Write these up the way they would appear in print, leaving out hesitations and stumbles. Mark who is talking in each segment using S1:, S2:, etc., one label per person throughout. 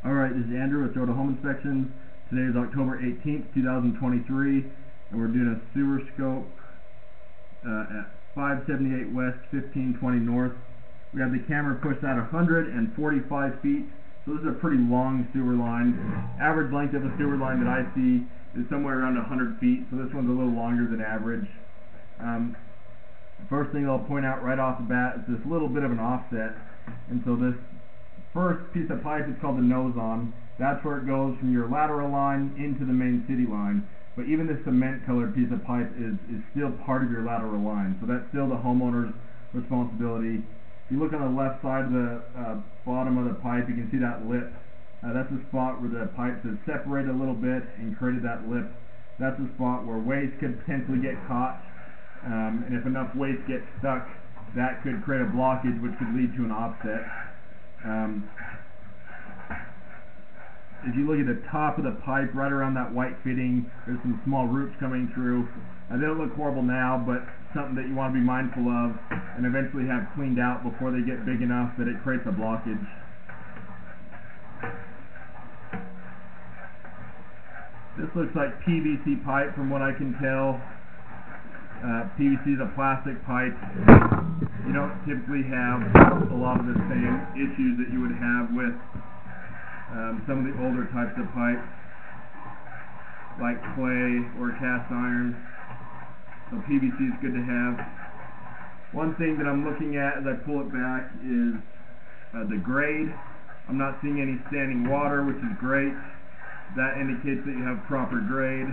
S1: Alright, this is Andrew with Total Home Inspections. Today is October 18th, 2023, and we're doing a sewer scope at 578 West, 1520 North. We have the camera pushed at 145 feet, so this is a pretty long sewer line. Average length of a sewer line that I see is somewhere around 100 feet, so this one's a little longer than average. First thing I'll point out right off the bat is this little bit of an offset, and so this first piece of pipe is called the nose-on. That's where it goes from your lateral line into the main city line. But even this cement colored piece of pipe is still part of your lateral line, so that's still the homeowner's responsibility. If you look on the left side of the bottom of the pipe, you can see that lip. That's the spot where the pipes have separated a little bit and created that lip. That's the spot where waste could potentially get caught, and if enough waste gets stuck, that could create a blockage which could lead to an offset. If you look at the top of the pipe, right around that white fitting, there's some small roots coming through. They don't look horrible now, but something that you want to be mindful of and eventually have cleaned out before they get big enough that it creates a blockage. This looks like PVC pipe from what I can tell. PVC is a plastic pipe. You don't typically have a lot of the same issues that you would have with some of the older types of pipes, like clay or cast iron. So PVC is good to have. One thing that I'm looking at as I pull it back is the grade. I'm not seeing any standing water, which is great. That indicates that you have proper grade.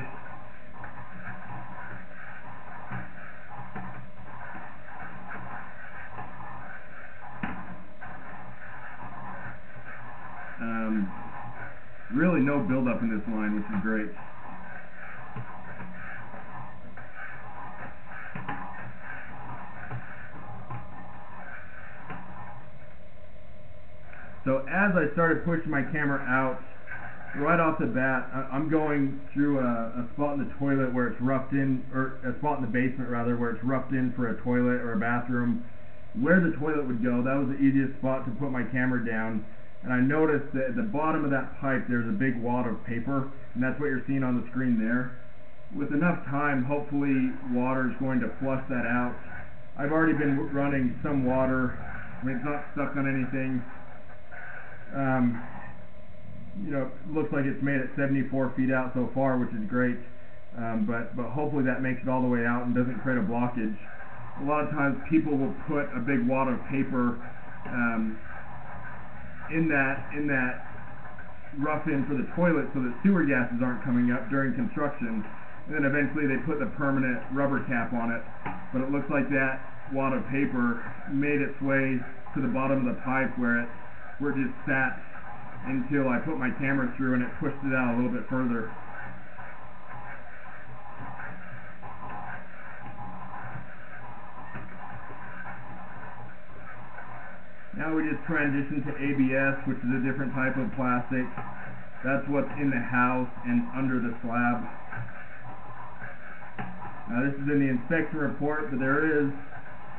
S1: Really no buildup in this line, which is great. So as I started pushing my camera out, right off the bat, I'm going through a spot in the toilet where it's roughed in, or a spot in the basement rather, where it's roughed in for a toilet or a bathroom. Where the toilet would go, that was the easiest spot to put my camera down. And I noticed that at the bottom of that pipe there's a big wad of paper, and that's what you're seeing on the screen there. With enough time, hopefully water is going to flush that out. I've already been running some water. I mean, it's not stuck on anything. You know, it looks like it's made it 74 feet out so far, which is great. But hopefully that makes it all the way out and doesn't create a blockage. A lot of times people will put a big wad of paper in that rough in for the toilet so that sewer gases aren't coming up during construction, and then eventually they put the permanent rubber cap on it. But it looks like that wad of paper made its way to the bottom of the pipe where it just sat until I put my camera through and it pushed it out a little bit further. Now we just transition to ABS, which is a different type of plastic. That's what's in the house and under the slab. Now this is in the inspection report, but there is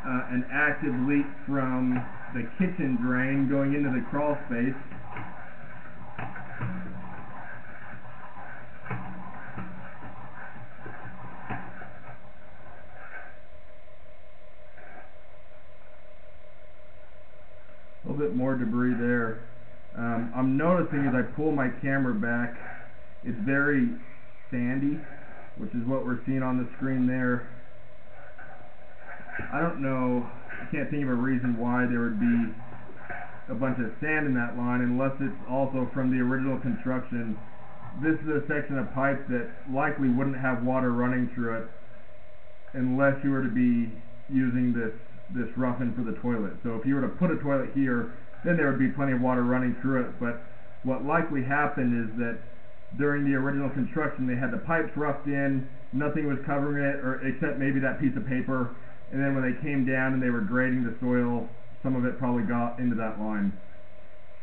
S1: an active leak from the kitchen drain going into the crawl space. A little bit more debris there. I'm noticing as I pull my camera back, it's very sandy, which is what we're seeing on the screen there. I don't know, I can't think of a reason why there would be a bunch of sand in that line unless it's also from the original construction. This is a section of pipe that likely wouldn't have water running through it unless you were to be using this rough-in for the toilet. So if you were to put a toilet here, then there would be plenty of water running through it. But what likely happened is that during the original construction they had the pipes roughed in, nothing was covering it or except maybe that piece of paper, and then when they came down and they were grading the soil, some of it probably got into that line.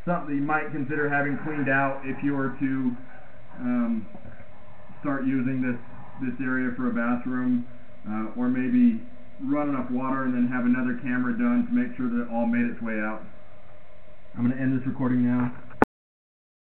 S1: Something you might consider having cleaned out if you were to start using this area for a bathroom, or maybe run enough water and then have another camera done to make sure that it all made its way out. I'm going to end this recording now.